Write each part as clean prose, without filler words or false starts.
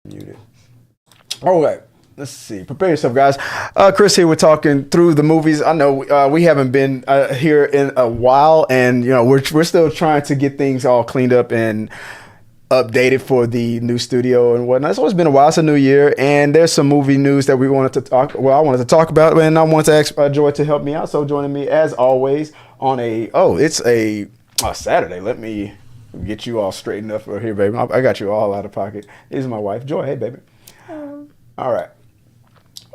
Muted. All right. Let's see. Prepare yourself, guys. Chris here. We're talking through the movies. I know we haven't been here in a while, and we're still trying to get things all cleaned up and updated for the new studio and whatnot. It's always been a while. It's a new year, and there's some movie news that we wanted to talk. Well, I wanted to talk about, and I wanted to ask Joy to help me out. So joining me as always on it's a Saturday. Let me get you all straightened up over here, baby. I got you all out of pocket. This is my wife, Joy. Hey, baby. All right.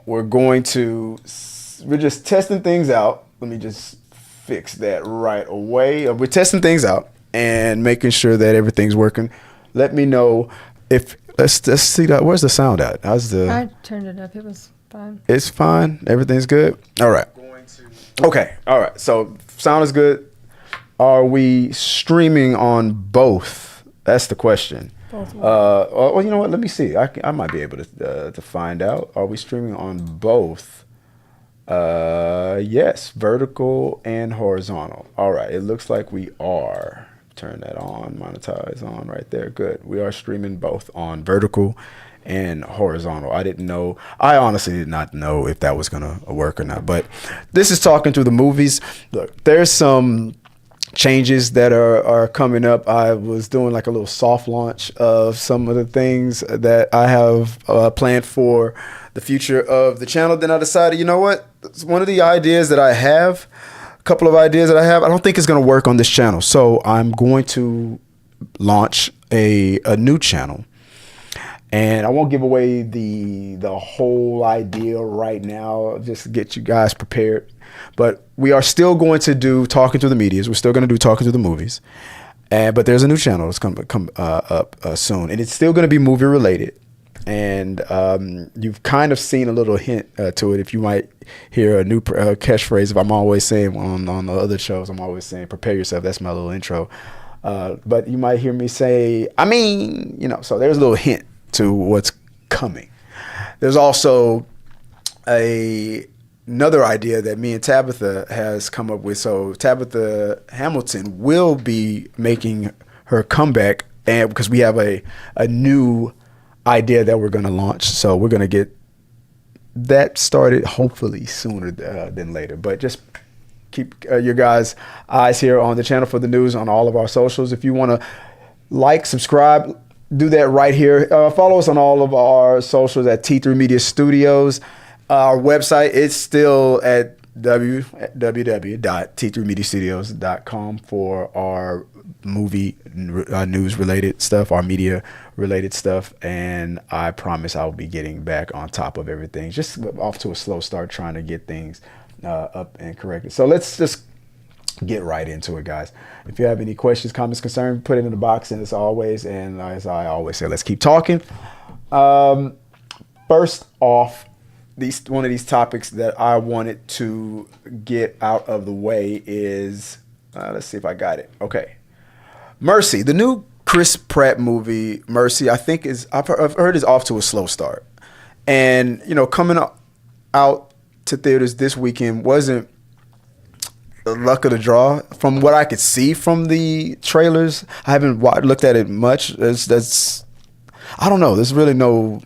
We're just testing things out. Let me just fix that right away. We're testing things out and making sure that everything's working. Let me know if let's see that. Where's the sound at? I turned it up. It was fine. It's fine. Everything's good. All right. Okay. All right. So sound is good. Are we streaming on both? That's the question. Both. Well, you know what? Let me see. I might be able to find out. Are we streaming on both? Yes, vertical and horizontal. All right. It looks like we are. Turn that on. Monetize on right there. Good. We are streaming both on vertical and horizontal. I didn't know. I honestly did not know if that was gonna work or not. But this is talking through the movies. Look, there's some changes that are coming up. I was doing like a little soft launch of some of the things that I have planned for the future of the channel. Then I decided, you know what? It's one of the ideas that I have, a couple of ideas that I have, I don't think it's going to work on this channel. So I'm going to launch a new channel. And I won't give away the whole idea right now, just to get you guys prepared. But we are still going to do Talking to the Medias. We're still going to do Talking to the Movies. But there's a new channel that's going to come up soon. And it's still going to be movie related. And you've kind of seen a little hint to it. If you might hear a new catchphrase, if I'm always saying on the other shows, I'm always saying, prepare yourself. That's my little intro. But you might hear me say, so there's a little hint to what's coming. There's also another idea that me and Tabitha has come up with. So Tabitha Hamilton will be making her comeback, and because we have a new idea that we're going to launch. So we're going to get that started hopefully sooner than later. But just keep your guys' eyes here on the channel for the news on all of our socials. If you want to like, subscribe, do that right here. Follow us on all of our socials at T3 Media Studios. Our website is still at www.t3mediastudios.com for our movie news related stuff, our media related stuff. And I promise I'll be getting back on top of everything. Just off to a slow start trying to get things up and corrected. So let's just get right into it, guys. If you have any questions, comments, concerns, put it in the box. And as always I always say, let's keep talking. First off, one of these topics that I wanted to get out of the way is, let's see if I got it. Okay. Mercy, the new Chris Pratt movie, Mercy, I think I've heard is off to a slow start. And, coming out to theaters this weekend wasn't the luck of the draw. From what I could see from the trailers, I haven't looked at it much. I don't know. There's really no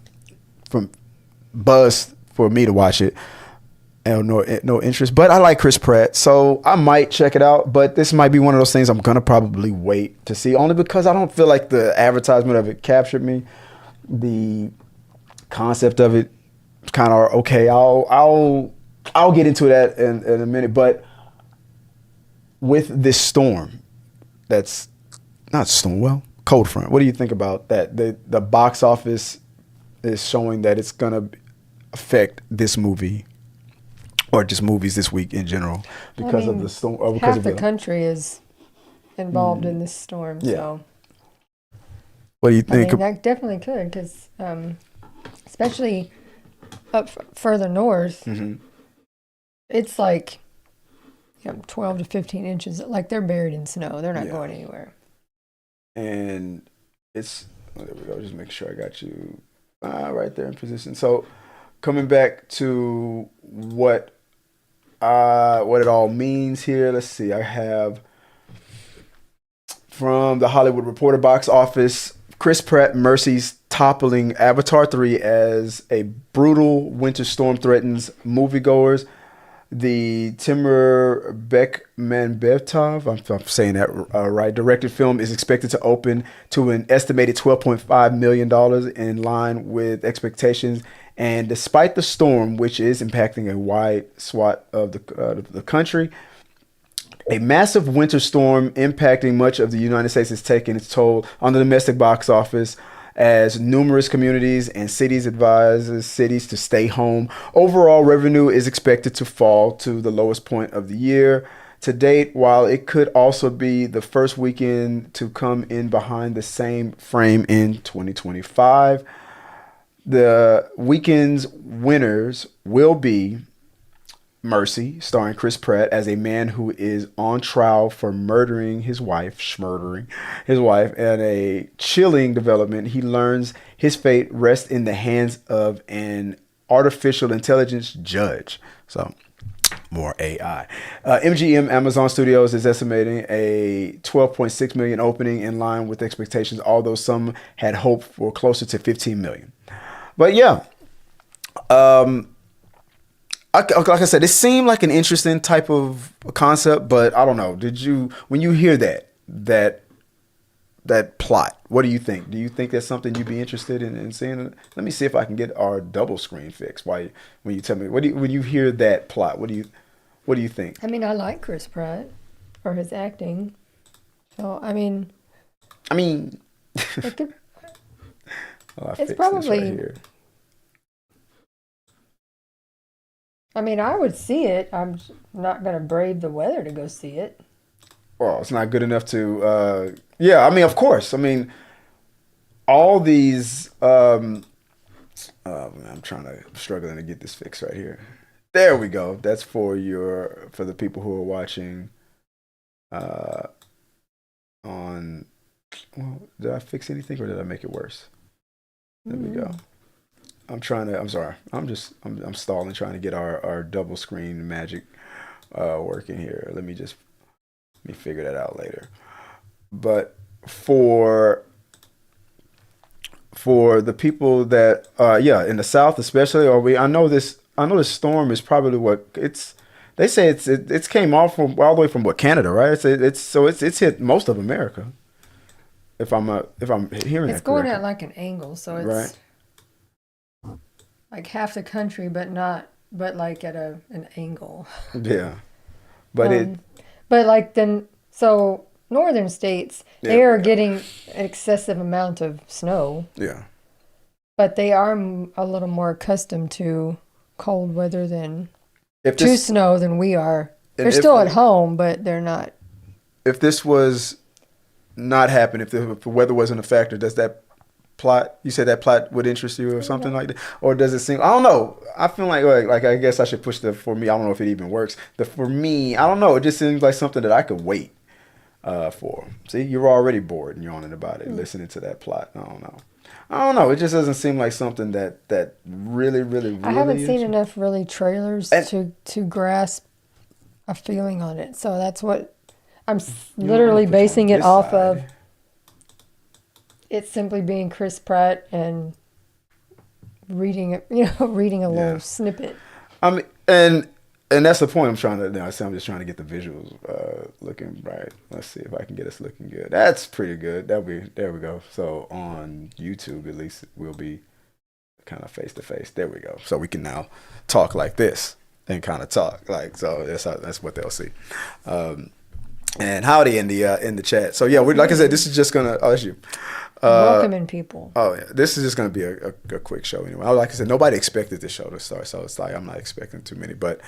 buzz for me to watch it, and no interest. But I like Chris Pratt, so I might check it out. But this might be one of those things I'm gonna probably wait to see, only because I don't feel like the advertisement of it captured me. The concept of it kind of okay. I'll get into that in a minute. But with this storm, that's not storm. Well, cold front. What do you think about that? The box office is showing that it's gonna affect this movie, or just movies this week in general, because of the storm. Or because half the country is involved in this storm. Yeah. So what do you think? That definitely could, because especially up further north, it's like 12 to 15 inches. Like they're buried in snow. They're not going anywhere. And there we go. Just make sure I got you right there in position. So coming back to what it all means here. Let's see. I have from the Hollywood Reporter box office, Chris Pratt, Mercy's toppling Avatar 3 as a brutal winter storm threatens moviegoers. The Timur Bekmambetov, I'm saying that right, directed film is expected to open to an estimated $12.5 million in line with expectations. And despite the storm, which is impacting a wide swath of the country, a massive winter storm impacting much of the United States is taking its toll on the domestic box office as numerous communities and cities advises cities to stay home. Overall revenue is expected to fall to the lowest point of the year to date, while it could also be the first weekend to come in behind the same frame in 2025. The weekend's winners will be Mercy, starring Chris Pratt as a man who is on trial for murdering his wife, and a chilling development. He learns his fate rests in the hands of an artificial intelligence judge. So, more AI. MGM Amazon Studios is estimating a 12.6 million opening in line with expectations, although some had hoped for closer to 15 million. But yeah, like I said, it seemed like an interesting type of concept, but I don't know. When you hear that plot, what do you think? Do you think that's something you'd be interested in seeing? Let me see if I can get our double screen fixed. When you tell me, when you hear that plot, what do you think? I mean, I like Chris Pratt for his acting. So I mean, it could, it's probably. Right here. I mean, I would see it. I'm not going to brave the weather to go see it. Well, it's not good enough to, yeah, I mean, of course. I mean, all these, I'm struggling to get this fixed right here. There we go. That's for the people who are watching well, did I fix anything or did I make it worse? There we go. I'm sorry. I'm stalling trying to get our double screen magic working here. Let me figure that out later. But for the people that in the South especially, I know this storm is probably they say it's came off from all the way from Canada, right? It's hit most of America. If I'm hearing it's that going correctly. at like an angle, so it's right. Like half the country, but like at an angle. Yeah, but so northern states, they are getting an excessive amount of snow. Yeah, but they are a little more accustomed to cold weather than snow than we are. They're still at home, but they're not. If this was not happening, if the weather wasn't a factor, does that plot, you said that plot would interest you or something like that, or does it seem, I don't know, I feel like I guess I should push for me, I don't know if it even works, for me, I don't know, it just seems like something that I could wait for. See, you're already bored and yawning about it, listening to that plot. I don't know, it just doesn't seem like something that really I haven't seen enough really trailers to grasp a feeling on it, so that's what I'm literally basing it off of. It's simply being Chris Pratt and reading a little snippet. I mean, and that's the point I'm trying to. I'm just trying to get the visuals looking right. Let's see if I can get us looking good. That's pretty good. There we go. So on YouTube, at least we'll be kind of face to face. There we go. So we can now talk like this and kind of talk like so. That's what they'll see. And howdy in the chat. So yeah, like I said, this is just gonna. Oh, that's you. Welcoming people. Oh yeah, this is just gonna be a quick show anyway. Like I said, nobody expected this show to start, so it's like I'm not expecting too many. But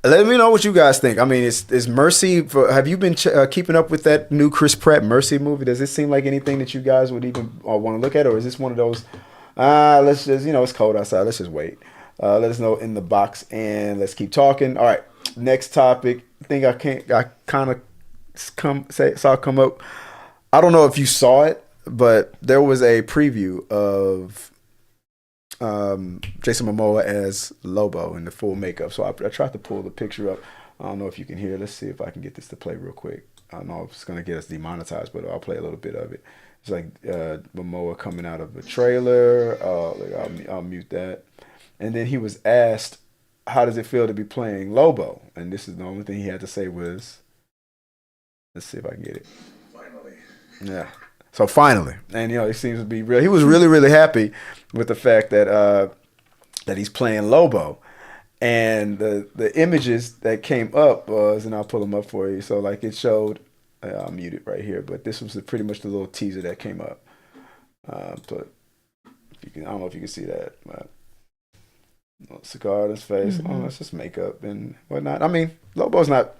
let me know what you guys think. I mean, is Mercy? Have you been keeping up with that new Chris Pratt Mercy movie? Does it seem like anything that you guys would even want to look at, or is this one of those? Let's just it's cold outside. Let's just wait. Let us know in the box, and let's keep talking. All right, next topic. Thing I kind of saw come up. I don't know if you saw it, but there was a preview of Jason Momoa as Lobo in the full makeup. So I tried to pull the picture up. I don't know if you can hear. Let's see if I can get this to play real quick. I don't know if it's going to get us demonetized, but I'll play a little bit of it It's like Momoa coming out of a trailer. I'll mute that. And then he was asked, "How does it feel to be playing Lobo?" And this is the only thing he had to say was, "Let's see if I can get it." Finally. Yeah. So finally, and he seems to be real. He was really, really happy with the fact that that he's playing Lobo. And the images that came up was, and I'll pull them up for you. So like it showed, I'll mute it right here, but this was pretty much the little teaser that came up. So if you can, I don't know if you can see that, but cigar on his face. Mm-hmm. Oh, it's just makeup and whatnot. I mean, Lobo's not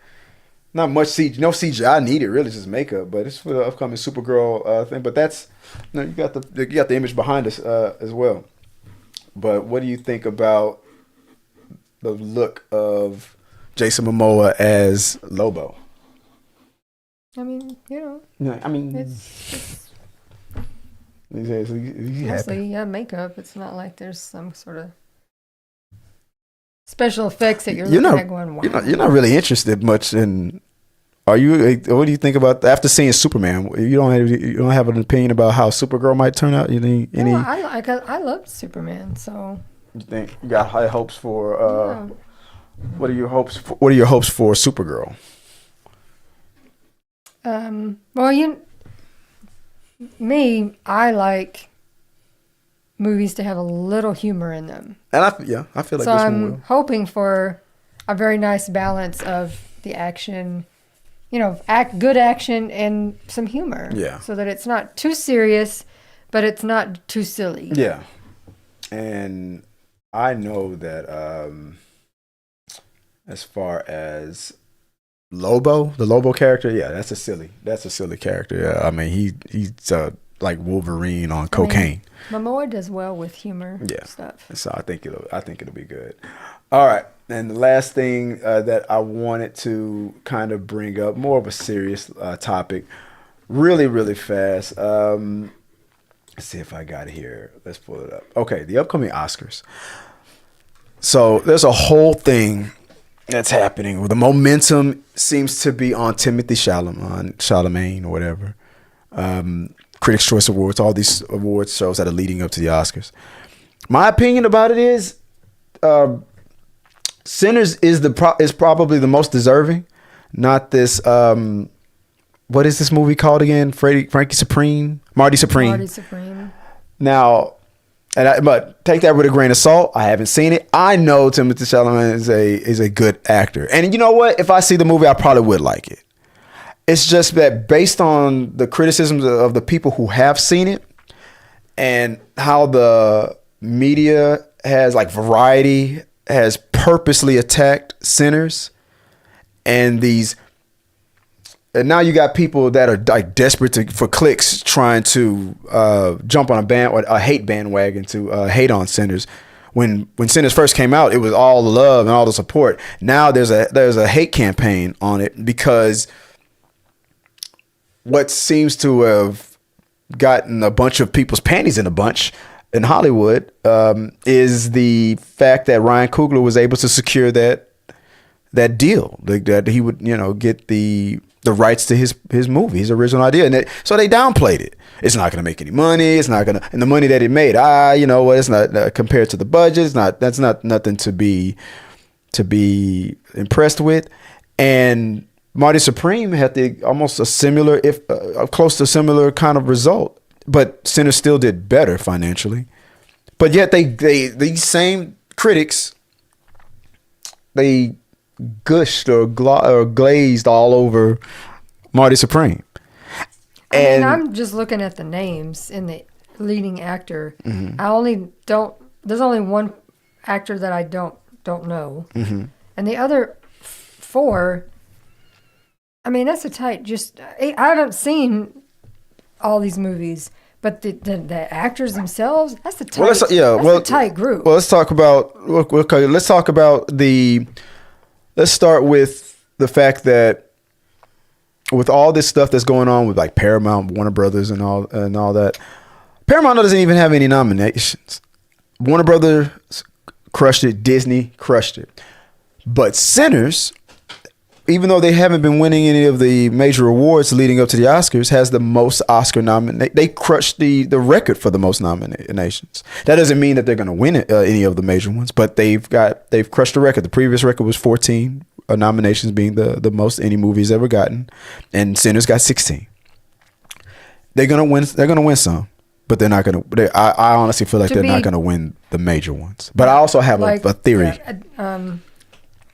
much CGI, no CGI needed, really, just makeup. But it's for the upcoming Supergirl thing. But that's, you got the image behind us as well. But what do you think about the look of Jason Momoa as Lobo? I mean, it's mostly makeup. It's not like there's some sort of special effects that you're looking at going, wow. You're not really interested much in. Are you? What do you think about after seeing Superman? You don't have an opinion about how Supergirl might turn out? I loved Superman, so. You think you got high hopes for? Yeah. What are your hopes for Supergirl? Well, I like movies to have a little humor in them. And I feel like so this one I'm will. hoping for a very nice balance of the action, good action and some humor. Yeah. So that it's not too serious, but it's not too silly. Yeah. And I know that as far as Lobo, the Lobo character, yeah, that's a silly character. Yeah, I mean he's like Wolverine on cocaine. Momoa does well with humor stuff. So I think it'll be good. All right, and the last thing that I wanted to kind of bring up, more of a serious topic, really, really fast. Let's see if I got it here. Let's pull it up. Okay, the upcoming Oscars. So there's a whole thing that's happening. The momentum seems to be on Timothée Chalamet or whatever. Critics' Choice Awards, all these awards shows that are leading up to the Oscars. My opinion about it is, Sinners is probably the most deserving. Not this. What is this movie called again? Marty Supreme. Marty Supreme. Now, but take that with a grain of salt. I haven't seen it. I know Timothée Chalamet is a good actor, and you know what? If I see the movie, I probably would like it. It's just that based on the criticisms of the people who have seen it, and how the media has, like Variety, has purposely attacked Sinners, and now you got people that are like desperate for clicks, trying to jump on a hate bandwagon to hate on Sinners. When Sinners first came out, it was all the love and all the support. Now there's a hate campaign on it, because what seems to have gotten a bunch of people's panties in a bunch in Hollywood is the fact that Ryan Coogler was able to secure that deal, that he would get the rights to his movie, his original idea, and so they downplayed it. It's not going to make any money. It's not going to, and the money that it made, it's not compared to the budget. That's not nothing to be impressed with. And Marty Supreme had almost a similar, close to similar kind of result, but Sinners still did better financially. But yet these same critics, they gushed or glazed all over Marty Supreme. I'm just looking at the names in the leading actor. Mm-hmm. There's only one actor that I don't know. Mm-hmm. And the other four, that's a tight, I haven't seen all these movies, but the actors themselves, that's a tight, a tight group. Well, let's talk about let's start with the fact that with all this stuff that's going on with like Paramount, Warner Brothers, and all that, Paramount doesn't even have any nominations. Warner Brothers crushed it. Disney crushed it. But Sinners even though they haven't been winning any of the major awards leading up to the Oscars, has the most Oscar nominations. They crushed the record for the most nominations. That doesn't mean that they're going to win any of the major ones, but they've crushed the record. The previous record was 14 nominations, being the most any movie's ever gotten, and Sinners got 16. They're gonna win. They're gonna win some, but they're not gonna. I honestly feel like they're not gonna win the major ones. But I also have a theory. Yeah,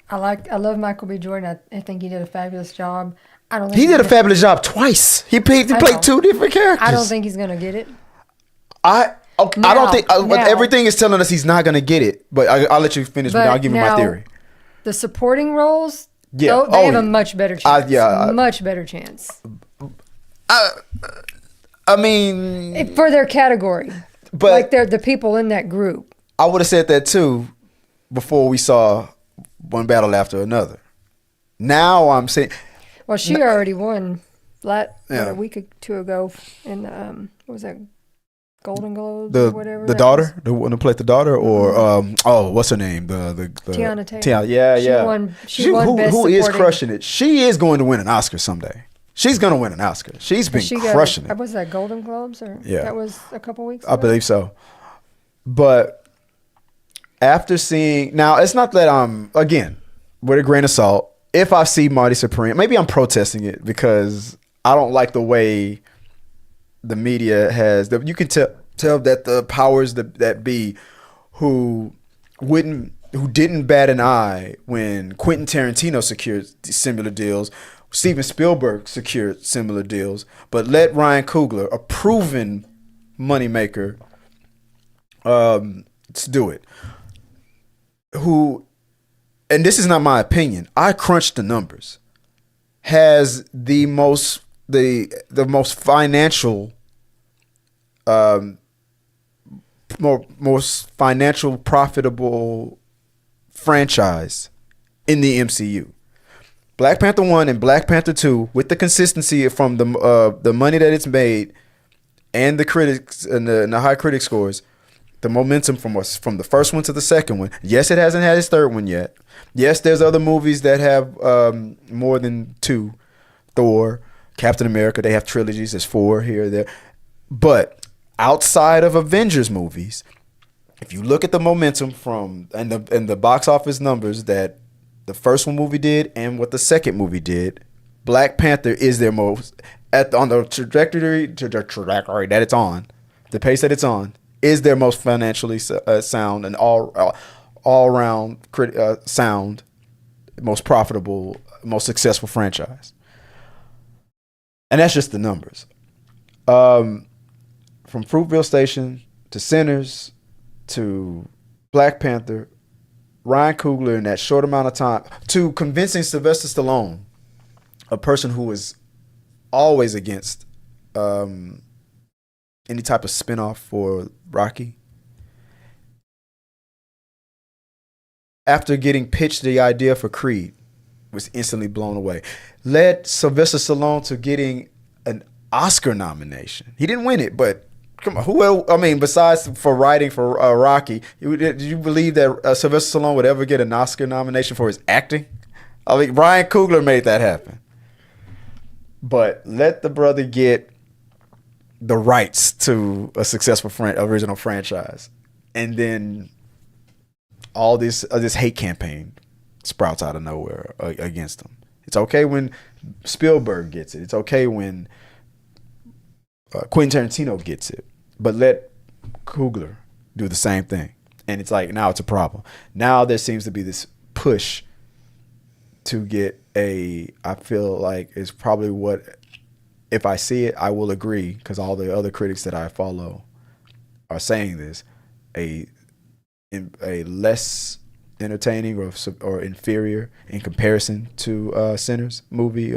I love Michael B. Jordan. I think he did a fabulous job. I don't. Think he did a fabulous job twice. He played two different characters. I don't think he's gonna get it. I don't think everything is telling us he's not gonna get it. But I'll let you finish. But I'll give you my theory. The supporting roles, they have a much better chance. Much better chance. I mean, for their category, but like they're the people in that group. I would have said that too before we saw one battle after another. Now I'm saying, well, she already won a week or two ago in what was that, Golden Globes or whatever. The daughter, the one who played the daughter, or what's her name? The Tiana Taylor. Yeah. She won Best Who Supporting. is crushing it? She is going to win an Oscar someday. She's going to win an Oscar. She's been crushing it. Was that Golden Globes? That was a couple weeks ago? I believe so. But after seeing... Now, it's not that I'm... Again, with a grain of salt, if I see Marty Supreme, maybe I'm protesting it because I don't like the way the media has... You can tell that the powers that be who didn't bat an eye when Quentin Tarantino secured similar deals... Steven Spielberg secured similar deals, but let Ryan Coogler, a proven moneymaker, do it. Who, and this is not my opinion, I crunched the numbers, has the most financial, most financial profitable franchise in the MCU. Black Panther 1 and Black Panther 2, with the consistency from the money that it's made and the critics and the high critic scores, the momentum from the first one to the second one. Yes, it hasn't had its third one yet. Yes, there's other movies that have more than two. Thor, Captain America, they have trilogies. There's 4 here or there. But outside of Avengers movies, if you look at the momentum and the box office numbers that the first one movie did and what the second movie did, Black Panther is their most on the trajectory that it's on, the pace that it's on, is their most financially sound and all around sound, most profitable, most successful franchise. And that's just the numbers. From Fruitvale Station to Sinners to Black Panther, Ryan Coogler in that short amount of time, to convincing Sylvester Stallone, a person who was always against any type of spinoff for Rocky. After getting pitched the idea for Creed, was instantly blown away. Led Sylvester Stallone to getting an Oscar nomination. He didn't win it, but come on, who else? I mean, besides for writing for Rocky, did you believe that Sylvester Stallone would ever get an Oscar nomination for his acting? I mean, Ryan Coogler made that happen. But let the brother get the rights to a successful original franchise, and then all this hate campaign sprouts out of nowhere against him. It's okay when Spielberg gets it. It's okay when Quentin Tarantino gets it, but let Coogler do the same thing. And it's like, now it's a problem. Now there seems to be this push to get I feel like it's probably what, if I see it, I will agree, because all the other critics that I follow are saying this, a less entertaining or inferior in comparison to Sinners movie,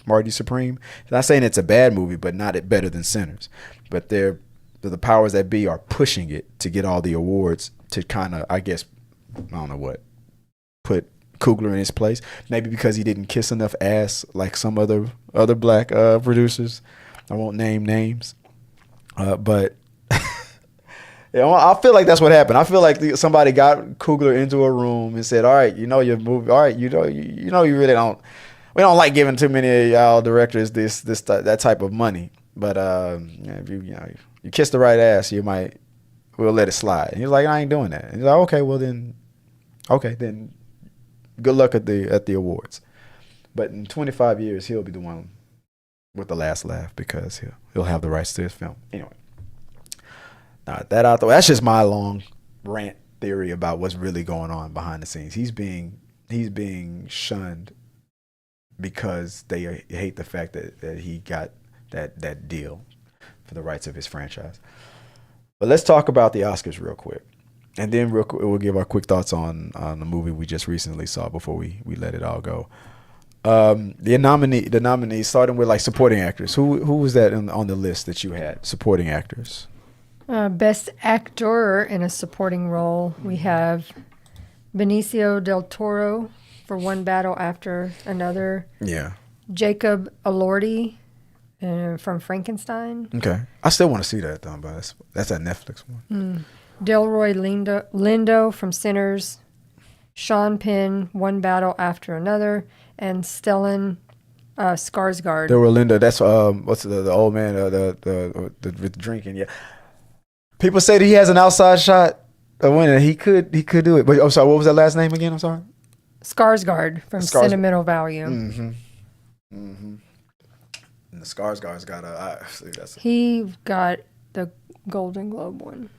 Marty Supreme. I'm not saying it's a bad movie, but not better than Sinners. But the powers that be are pushing it to get all the awards to kind of, I guess, I don't know what, put Coogler in his place. Maybe because he didn't kiss enough ass like some other black producers. I won't name names, but I feel like that's what happened. I feel like somebody got Coogler into a room and said, "All right, you know your movie. All right, you know you really don't." we don't like giving too many of y'all directors that type of money. But if you kiss the right ass, we'll let it slide. And he's like, I ain't doing that. And he's like, okay, then good luck at the awards. But in 25 years, he'll be the one with the last laugh because he'll have the rights to his film. Anyway, that out the way. That's just my long rant theory about what's really going on behind the scenes. He's being shunned because they hate the fact that he got that deal for the rights of his franchise. But let's talk about the Oscars real quick. And then we'll give our quick thoughts on the movie we just recently saw before we let it all go. The nominees, starting with like supporting actors. Who was that on the list that you had? Supporting actors. Best actor in a supporting role. We have Benicio del Toro for One Battle After Another. Yeah. Jacob Elordi from Frankenstein. Okay. I still want to see that though, but that's that Netflix one. Delroy Lindo from Sinners. Sean Penn, One Battle After Another, and Stellan Skarsgård. Delroy Lindo. That's what's the old man the drinking. Yeah. People say that he has an outside shot of winning. He could do it. But I'm sorry. What was that last name again? I'm sorry. Skarsgård from Sentimental Value. Mm-hmm. And the Skarsgård's got He got the Golden Globe one.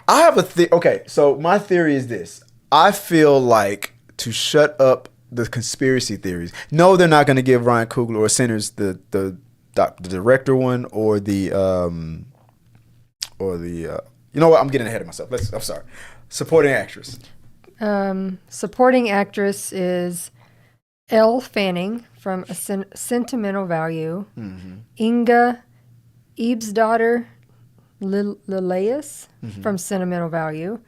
I have okay, so my theory is this. I feel like to shut up the conspiracy theories. No, they're not going to give Ryan Coogler or Sinners the director one or the you know what? I'm getting ahead of myself. I'm sorry. Supporting actress. Supporting actress is Elle Fanning from A Sentimental Value. Inga Ebbsdottir Lilius from Sentimental Value.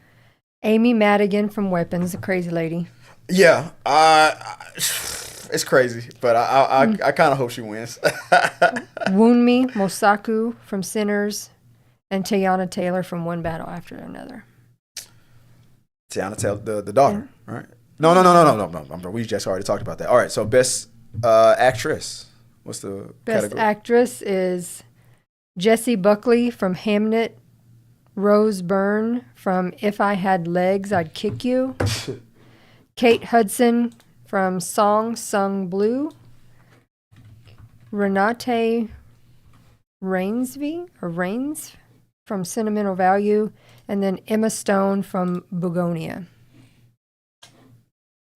Amy Madigan from Weapons, the crazy lady. Yeah, it's crazy, but I kind of hope she wins. Wunmi Mosaku from Sinners, and Teyana Taylor from One Battle After Another. Teyana Taylor, the daughter, right? No. We just already talked about that. All right, so best actress. What's the best category? Actress is Jessie Buckley from Hamnet, Rose Byrne from If I Had Legs, I'd Kick You, Kate Hudson from Song Sung Blue, Renate Rains from Sentimental Value, and then Emma Stone from Begonia.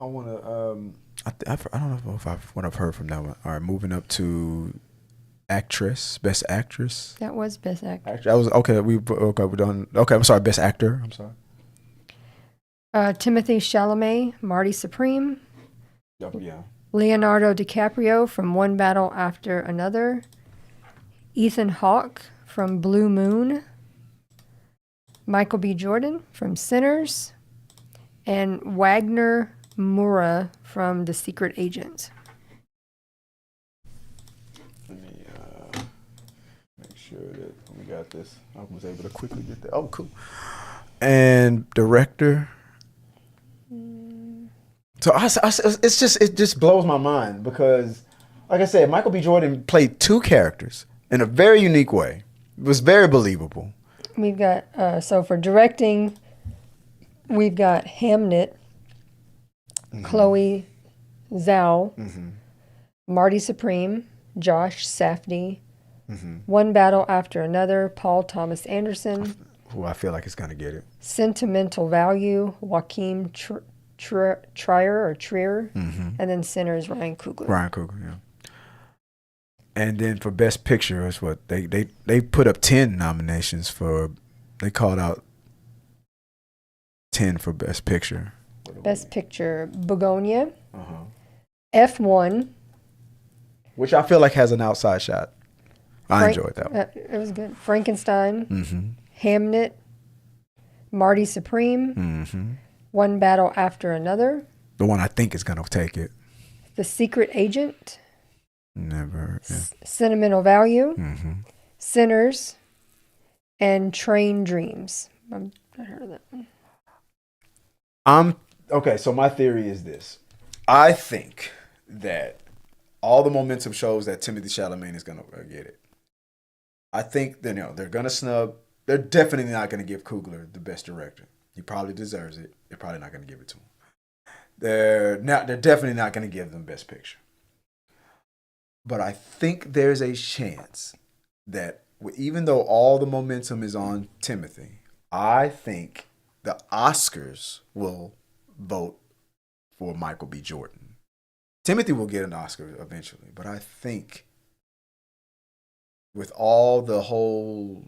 I want to. I don't know if I've heard from that one. All right, moving up to actress, best actress. That was best actress. That was okay. We're done. Okay, I'm sorry. Best actor. I'm sorry. Timothée Chalamet, Marty Supreme. Yeah. Leonardo DiCaprio from One Battle After Another. Ethan Hawke from Blue Moon. Michael B. Jordan from Sinners. And Wagner Moura from The Secret Agent. Let me make sure that we got this. I was able to quickly get that. Oh, cool. And director. So it just blows my mind because, like I said, Michael B. Jordan played two characters in a very unique way. It was very believable. We've got so for directing, we've got Hamnet, Chloe Zhao, Marty Supreme, Josh Safdie, One Battle After Another, Paul Thomas Anderson, who I feel like is going to get it. Sentimental Value, Joaquin Trier, and then Sinners, Ryan Coogler. Yeah. And then for Best Picture, is what they put up 10 nominations for. They called out 10 for Best Picture. Best Picture, Begonia, F1, which I feel like has an outside shot. I enjoyed that one. It was good. Frankenstein, Hamnet, Marty Supreme, One Battle After Another. The one I think is going to take it. The Secret Agent. Never. Yeah. Sentimental Value. Sinners. And Train Dreams. I've not heard of that one. Okay, so my theory is this. I think that all the momentum shows that Timothée Chalamet is going to get it. I think that, they're going to snub. They're definitely not going to give Coogler the best director. He probably deserves it. They're probably not going to give it to him. They're definitely not going to give them best picture. But I think there's a chance that even though all the momentum is on Timothy, I think the Oscars will vote for Michael B. Jordan. Timothy will get an Oscar eventually, but I think with all the whole,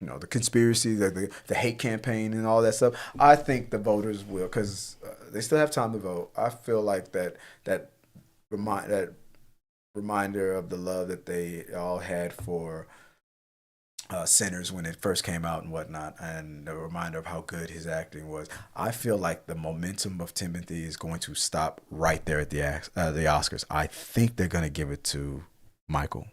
the conspiracy, the hate campaign and all that stuff, I think the voters will, because they still have time to vote. I feel like that reminder of the love that they all had for Sinners when it first came out and whatnot, and the reminder of how good his acting was. I feel like the momentum of Timothy is going to stop right there at the Oscars. I think they're going to give it to Michael,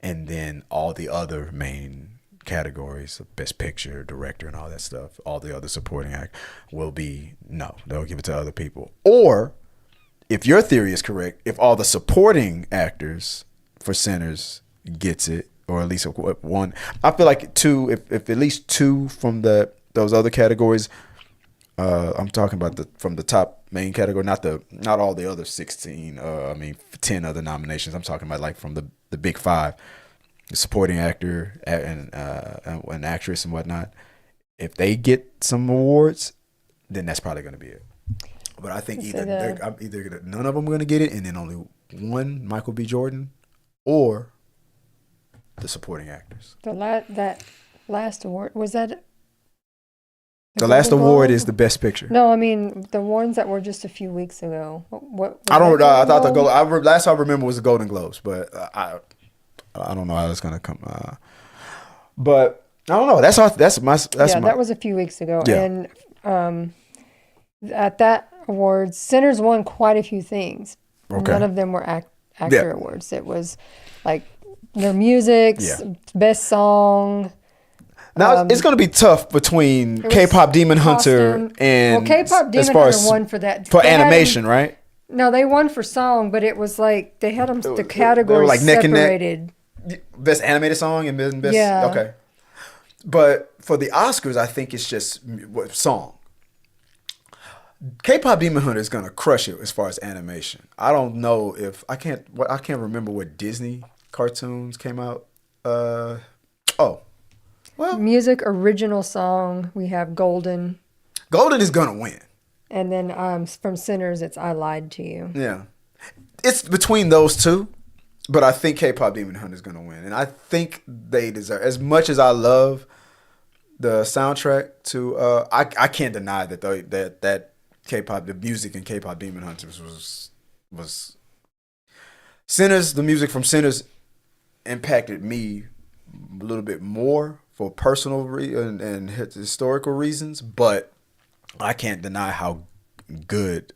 and then all the other main categories of best picture, director, and all that stuff, all the other supporting act will be they'll give it to other people. Or if your theory is correct, if all the supporting actors for Sinners gets it, or at least one, I feel like two. If at least two from those other categories, I'm talking about from the top main category, not all the other 16. 10 other nominations. I'm talking about like from the big five, the supporting actor and an actress and whatnot. If they get some awards, then that's probably going to be it. But I think either none of them are going to get it, and then only one, Michael B. Jordan, or the supporting actors. That last award, was that? The last award is the best picture. No, I mean the ones that were just a few weeks ago. What I don't know. I thought last I remember was the Golden Globes, but I don't know how it's going to come. But I don't know. That was a few weeks ago, yeah. And at that awards, Sinners won quite a few things. Okay. None of them were actor awards. It was like their music, best song. Now it's going to be tough between K-pop Demon Hunter and K-pop Demon Hunter won for that for animation, right? No, they won for song, but it was like they had them the categories like separated. Neck and neck. Best animated song and best. Yeah. Okay. But for the Oscars, I think it's just song. K-pop Demon Hunter is gonna crush it as far as animation. I don't know if I can't remember what Disney cartoons came out. Music original song, we have Golden. Golden is gonna win. And then from Sinners, it's I Lied to You. Yeah, it's between those two, but I think K-pop Demon Hunter is gonna win, and I think they deserve. As much as I love the soundtrack to, I can't deny that K-pop, the music in K-pop Demon Hunters was Sinners. The music from Sinners impacted me a little bit more for personal and historical reasons, but I can't deny how good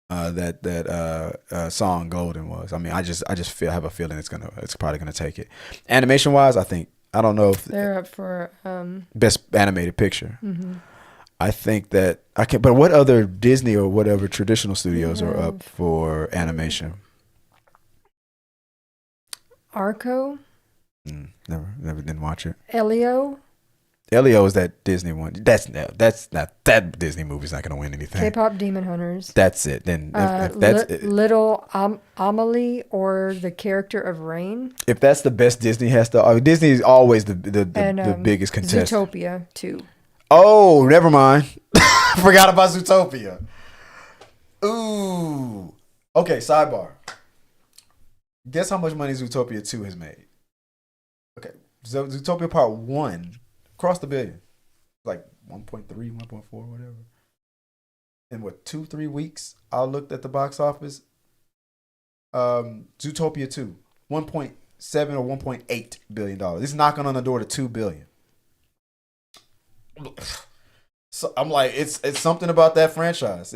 that song Golden was. I mean, I just have a feeling it's probably gonna take it. Animation wise, I don't know if they're up for best animated picture. Mm-hmm. I think that I can. But what other Disney or whatever traditional studios are up for animation? Arco. Never didn't watch it. Elio is that Disney one. That's not that Disney movie's not gonna win anything. K-pop Demon Hunters. That's it. Then if that's Little Amelie or the character of Rain. If that's the best Disney has to. Disney is always the biggest contestant. Zootopia too. Oh, never mind. Forgot about Zootopia. Ooh. Okay, sidebar. Guess how much money Zootopia 2 has made? Okay, Zootopia Part 1 crossed the billion. Like 1.3, 1.4, whatever. In 2-3 weeks, I looked at the box office. Zootopia 2, 1.7 or 1.8 billion dollars. It's knocking on the door to 2 billion. So I'm like, it's something about that franchise.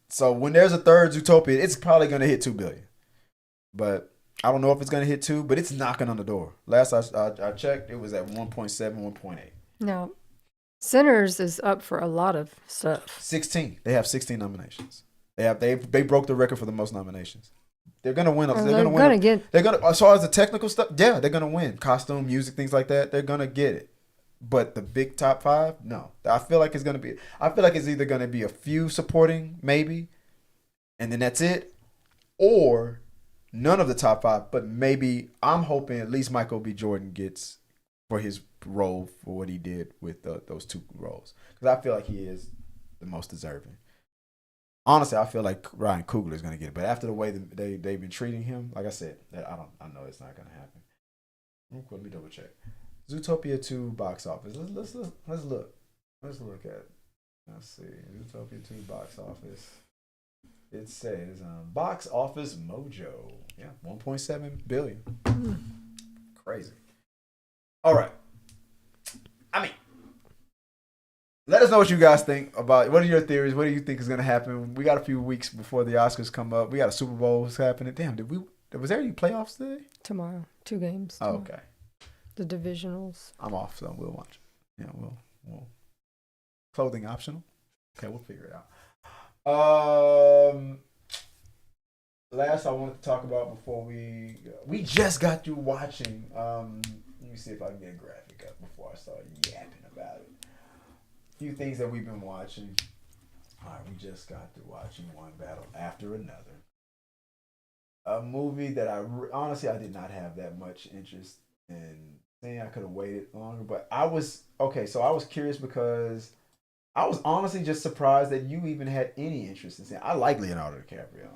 So when there's a third Zootopia, it's probably gonna hit 2 billion. But I don't know if it's gonna hit 2, but it's knocking on the door. Last I checked, it was at 1.7, 1.8. No, Sinners is up for a lot of stuff. 16. They have 16 nominations. They broke the record for the most nominations. They're gonna win. Oh, They're gonna win. get. They're gonna. As far as the technical stuff, yeah, they're gonna win. Costume, music, things like that. They're gonna get it. But the big top five, no. I feel like it's gonna be. I feel like it's either gonna be a few supporting, maybe, and then that's it, or none of the top five. But maybe I'm hoping at least Michael B. Jordan gets for his role for what he did with those two roles, because I feel like he is the most deserving. Honestly, I feel like Ryan Coogler is gonna get it, but after the way they've been treating him, like I said, I know it's not gonna happen. Let me double check. Zootopia 2 box office. Let's look. Let's look at it. Let's see. Zootopia 2 box office. It says box office mojo. Yeah, 1.7 billion. Crazy. All right. I mean, let us know what you guys think about. What are your theories? What do you think is going to happen? We got a few weeks before the Oscars come up. We got a Super Bowl that's happening. Damn, was there any playoffs today? Tomorrow. 2 games. Oh, Tomorrow. okay. The divisionals. I'm off, so we'll watch. Yeah, we'll clothing optional. Okay, we'll figure it out. Last I wanted to talk about before we just got through watching. Let me see if I can get a graphic up before I start yapping about it. A few things that we've been watching. All right, we just got through watching One Battle After Another. A movie that honestly I did not have that much interest in. I could have waited longer, but I was curious because I was honestly just surprised that you even had any interest in seeing. I like Leonardo DiCaprio.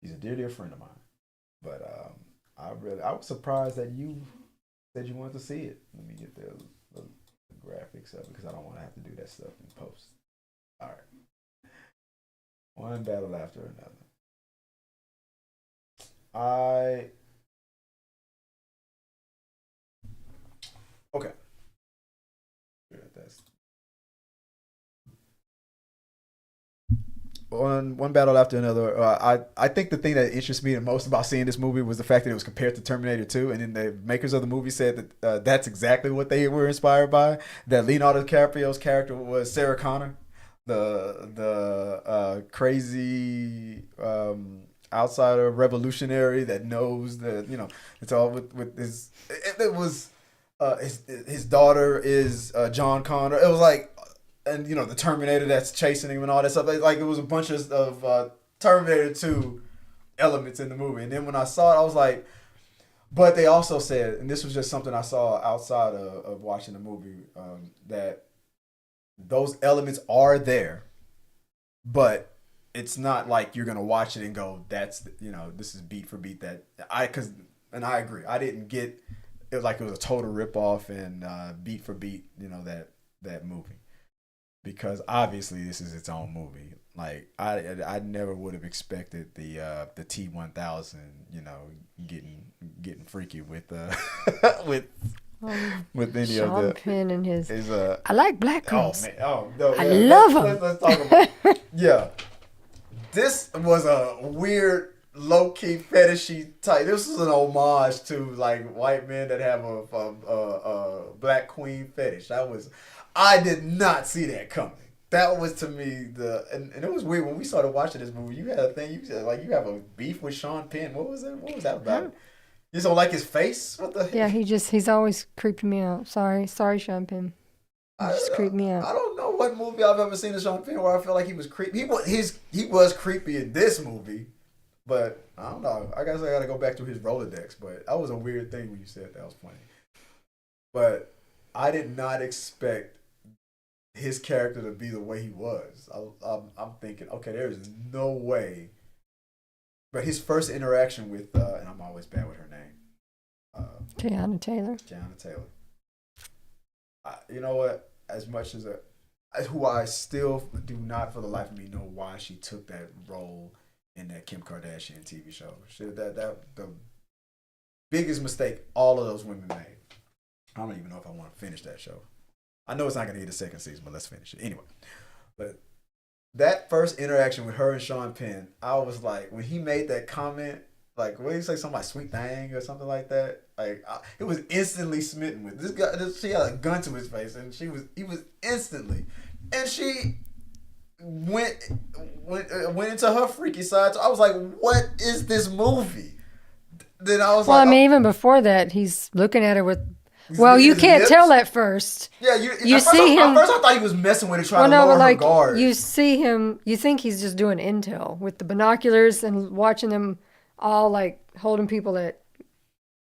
He's a dear friend of mine, but I was surprised that you said you wanted to see it. Let me get the graphics up because I don't want to have to do that stuff in post. All right, One Battle After Another. Okay. One Battle After Another. I think the thing that interests me the most about seeing this movie was the fact that it was compared to Terminator 2, and then the makers of the movie said that that's exactly what they were inspired by. That Leonardo DiCaprio's character was Sarah Connor, the crazy outsider revolutionary that knows that it's all with his. It was. His daughter is John Connor. It was like, and the Terminator that's chasing him and all that stuff. Like it was a bunch of Terminator 2 elements in the movie. And then when I saw it, I was like, but they also said, and this was just something I saw outside of watching the movie, that those elements are there, but it's not like you're gonna watch it and go, that's this is beat for beat that and I agree. I didn't get. It was like it was a total ripoff and beat for beat, that movie, because obviously this is its own movie. Like I never would have expected the T-1000, getting freaky with with any Sean of the Penn and his I like black girls. Oh man, oh no, I love them. Let's talk about yeah. This was a weird. Low-key fetishy type. This is an homage to like white men that have a black queen fetish. I did not see that coming. That was to me and it was weird when we started watching this movie. You had a thing you said like you have a beef with Sean Penn. What was it? What was that about? You just don't like his face? What the? Yeah, he's always creeping me out. Sorry, Sean Penn. He just creeped me out. I don't know what movie I've ever seen of Sean Penn where I felt like he was creepy. He was creepy in this movie. But I don't know. I guess I got to go back to his Rolodex. But that was a weird thing when you said that was funny. But I did not expect his character to be the way he was. I'm thinking, okay, there is no way. But his first interaction with, and I'm always bad with her name. Tiana Taylor. You know what? As much as who I still do not for the life of me know why she took that role in that Kim Kardashian TV show. That the biggest mistake all of those women made. I don't even know if I want to finish that show. I know it's not going to get a second season, but let's finish it. Anyway, but that first interaction with her and Sean Penn, I was like, when he made that comment, like, what did he say, something like sweet thing or something like that? Like, it was instantly smitten with. This guy, she had a gun to his face, and he was instantly. And she went into her freaky side. So I was like, what is this movie? Then I was Well, like, I mean, even before that, he's looking at her with. Well, you can't tell at first. Yeah, you see him. At first, I thought he was messing with her, trying to but lower like her guard. you see him, you think he's just doing intel with the binoculars and watching them all like holding people at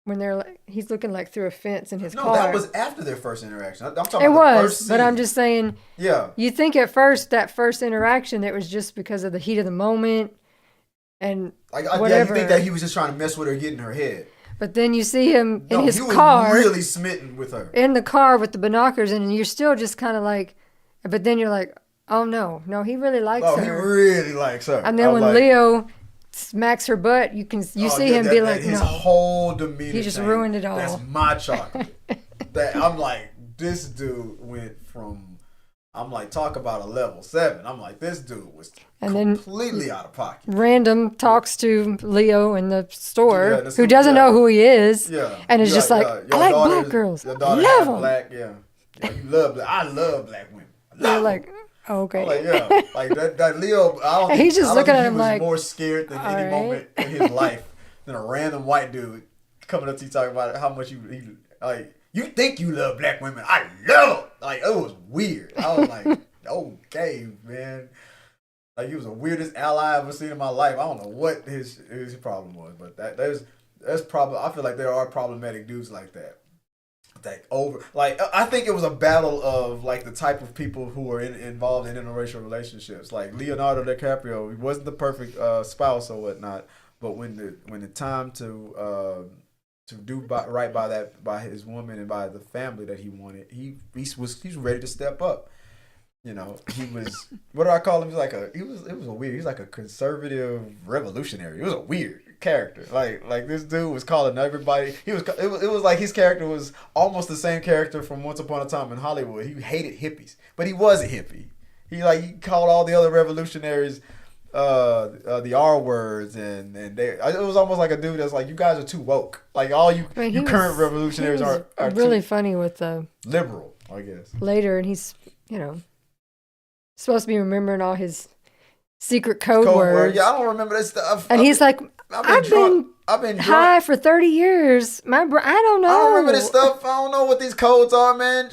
when they're like, he's looking like through a fence in his car. No, that was after their first interaction. I'm talking it about the was, first scene. but I'm just saying. Yeah. You think at first that first interaction it was just because of the heat of the moment and whatever. Yeah, you think that he was just trying to mess with her, get in her head. But then you see him in his he car. Was really smitten with her. In the car with the binoculars, and you're still just kind of like, but then you're like, oh no, he really likes her. Oh, he really likes her. And then when Leo smacks her butt, you see him be like, his no. Whole demeanor. He just ruined it all. That's my chocolate. I'm like, this dude went from. I'm like, talk about a level 7. I'm like, this dude was completely out of pocket. Random talks to Leo in the store, who doesn't know who he is, and is just like, I like black girls. Your daughter love them. Black, you love black. I love black women. They're like, oh, okay. I'm like, like that Leo. He's just looking at him like, more scared than any moment in his life than a random white dude coming up to you talking about how much he like. You think you love black women? I love them. Like, it was weird. I was like, okay, man. Like, he was the weirdest ally I've ever seen in my life. I don't know what his problem was, but that's probably. I feel like there are problematic dudes like that. I think it was a battle of like the type of people who were involved in interracial relationships. Like Leonardo DiCaprio, he wasn't the perfect spouse or whatnot, but when the time to do right by his woman and by the family that he wanted, he's ready to step up. You know, he was what do I call him? He was like a conservative revolutionary. It was a weird character. Like this dude was calling everybody. It was like his character was almost the same character from Once Upon a Time in Hollywood. He hated hippies, but he was a hippie. He called all the other revolutionaries the R words and it was almost like a dude that's like, you guys are too woke. Like all you current revolutionaries are really funny with the liberal, I guess. Later, and he's supposed to be remembering all his secret code words. Yeah, I don't remember that stuff. And he's like, I've been high for 30 years. I don't know. I don't remember this stuff. I don't know what these codes are, man.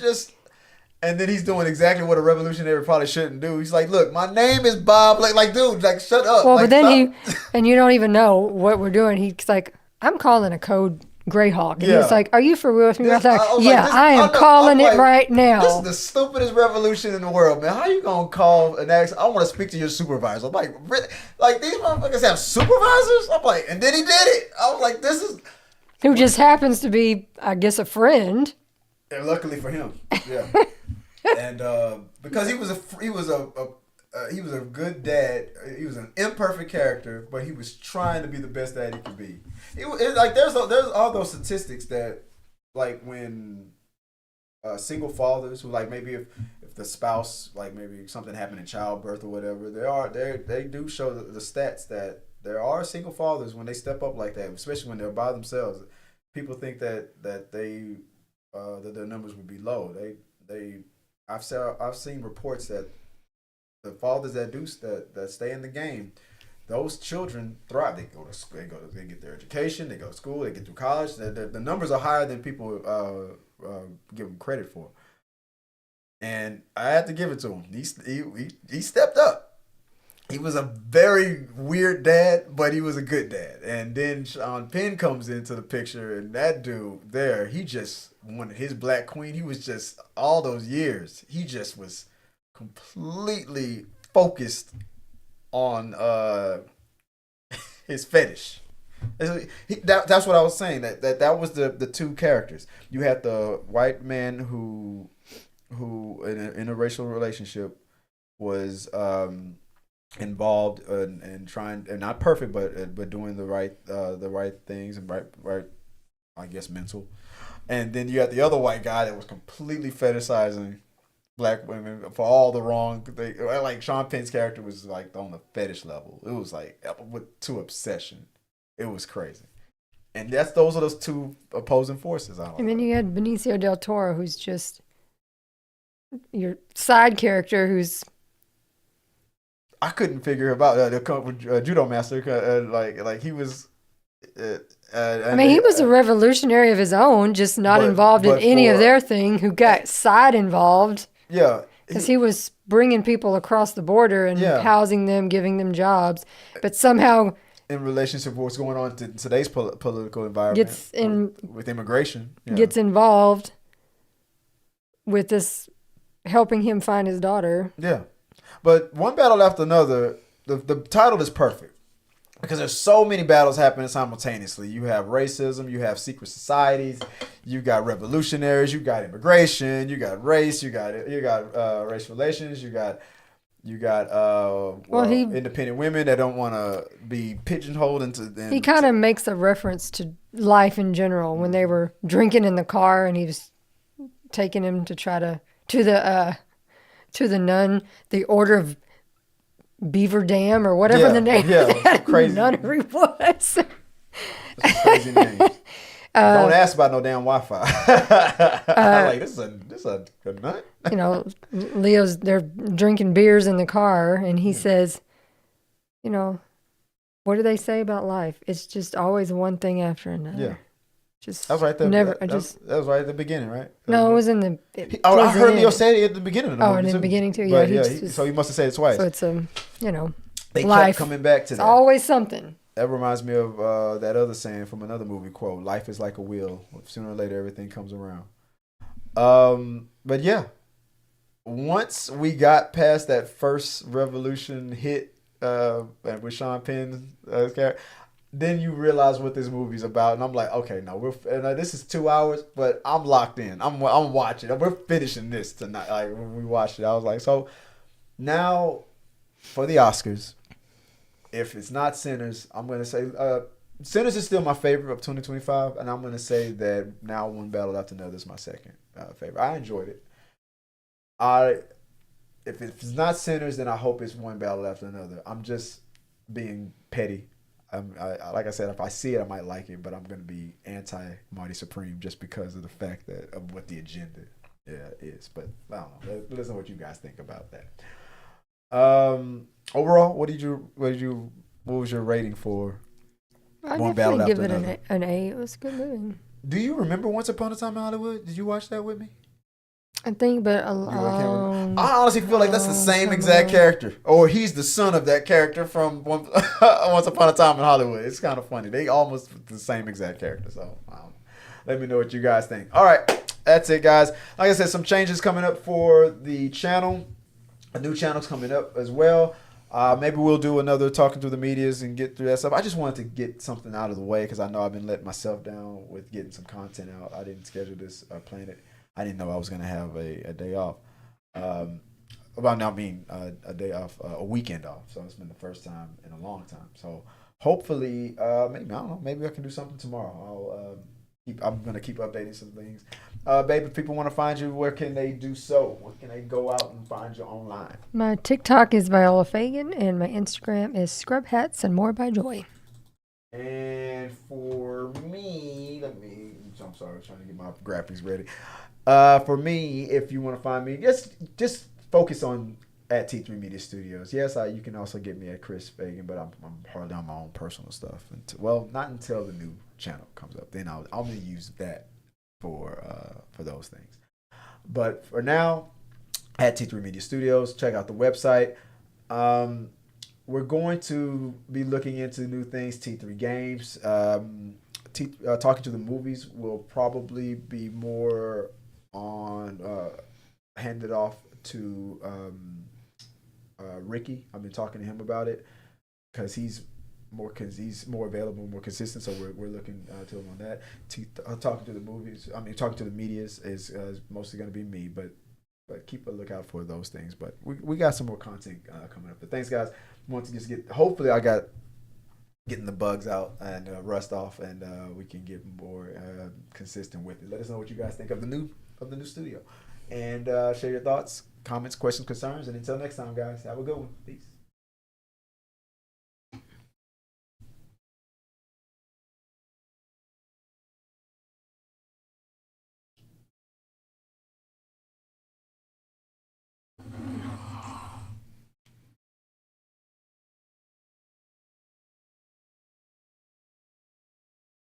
And then he's doing exactly what a revolutionary probably shouldn't do. He's like, look, my name is Bob. Like, dude, like, shut up. Well, like, but then and you don't even know what we're doing. He's like, I'm calling a code Greyhawk. And he's like, are you for real with me? I was like, I am calling it right now. This is the stupidest revolution in the world, man. How you going to call an ex? I want to speak to your supervisor. I'm like, really? Like, these motherfuckers have supervisors? I'm like, and then he did it. I was like, this is... Who just happens to be, I guess, a friend. And luckily for him, yeah. And because he was a good dad. He was an imperfect character, but he was trying to be the best dad he could be. It's like there's all those statistics that like when single fathers who like maybe if the spouse like maybe something happened in childbirth or whatever, they do show the stats that there are single fathers when they step up like that, especially when they're by themselves. People think that they that their numbers would be low. I've seen reports that the fathers that stay in the game, those children thrive. They get their education, they go to school, they get through college. The numbers are higher than people give them credit for. And I had to give it to him. He stepped up. He was a very weird dad, but he was a good dad. And then Sean Penn comes into the picture, and that dude there, he just wanted his black queen. He was just, all those years, he just was completely focused on his fetish. That's what I was saying. That was the two characters. You had the white man who in a racial relationship was involved in trying, and not perfect, but doing the right things and right I guess mental. And then you had the other white guy that was completely fetishizing black women for all the wrong things. Like Sean Penn's character was like on the fetish level. It was like to obsession. It was crazy. And those are those two opposing forces. And then you had Benicio del Toro, who's just your side character, who's I couldn't figure about the judo master. Like he was. I mean, he was a revolutionary of his own, just not involved in any of their thing. Who got side involved? Yeah, because he was bringing people across the border and housing them, giving them jobs, but somehow in relationship with what's going on in today's political environment with immigration, gets involved with this, helping him find his daughter. Yeah, but one battle after another. The title is perfect. Because there's so many battles happening simultaneously. You have racism, you have secret societies, you got revolutionaries, you got immigration, you got race, you got race relations, you got independent women that don't want to be pigeonholed into. He kind of makes a reference to life in general when they were drinking in the car and he was taking him to try to the nun, the Order of Beaver Dam or whatever the name of that crazy nunnery was. That's a crazy name. Don't ask about no damn Wi-Fi. Like this is a nut. You know, they're drinking beers in the car, and he says, you know, what do they say about life? It's just always one thing after another. Yeah. Just that was right there. That was right at the beginning, right? No, it was in the. I heard Leo say it at the beginning of the movie. In the beginning too. But, yeah. So he must have said it twice. So it's they life. kept coming back to that. It's always something. That reminds me of that other saying from another movie quote: "Life is like a wheel. Sooner or later, everything comes around." But yeah, once we got past that first revolution hit with Sean Penn's character. Then you realize what this movie's about, and I'm like, okay, no, this is 2 hours, but I'm locked in. I'm watching. We're finishing this tonight. Like when we watched it, I was like, so now for the Oscars, if it's not Sinners, I'm gonna say Sinners is still my favorite of 2025, and I'm gonna say that now One Battle After Another is my second favorite. I enjoyed it. If it's not Sinners, then I hope it's One Battle After Another. I'm just being petty. Like I said, if I see it, I might like it, but I'm going to be anti Marty Supreme just because of the fact of what the agenda is. But I don't know. Listen to what you guys think about that. Overall, what was your rating for One Battle After Another? I'd give it an A. It was a good movie. Do you remember Once Upon a Time in Hollywood? Did you watch that with me? I think, but I honestly feel like that's the same exact character, or he's the son of that character from Once Upon a Time in Hollywood. It's kind of funny. They almost the same exact character. So let me know what you guys think. All right, that's it, guys. Like I said, some changes coming up for the channel. A new channel's coming up as well. Maybe we'll do another talking through the medias and get through that stuff. I just wanted to get something out of the way because I know I've been letting myself down with getting some content out. I didn't schedule this or plan it. I didn't know I was going to have a day off. A day off, a weekend off. So it's been the first time in a long time. So hopefully, maybe I can do something tomorrow. I'm going to keep updating some things. Babe, if people want to find you, where can they do so? Where can they go out and find you online? My TikTok is Viola Fagan, and my Instagram is Scrub Hats and More by Joy. And for me, I'm sorry, I was trying to get my graphics ready. For me, if you want to find me, just focus on at T3 Media Studios. Yes, you can also get me at Chris Fagan, but I'm hardly on my own personal stuff. Not until the new channel comes up. Then I'm gonna use that for those things. But for now, at T3 Media Studios, check out the website. We're going to be looking into new things. T3 Games, talking to the movies will probably be more on handed off to Ricky. I've been talking to him about it because he's more available, more consistent. So we're looking to him on that. Talking to the movies. Talking to the medias is mostly going to be me, but keep a lookout for those things. But we got some more content coming up. But thanks, guys. Want to just hopefully I got getting the bugs out and rust off, and we can get more consistent with it. Let us know what you guys think of the new studio, and share your thoughts, comments, questions, concerns, and until next time, guys, have a good one. Peace.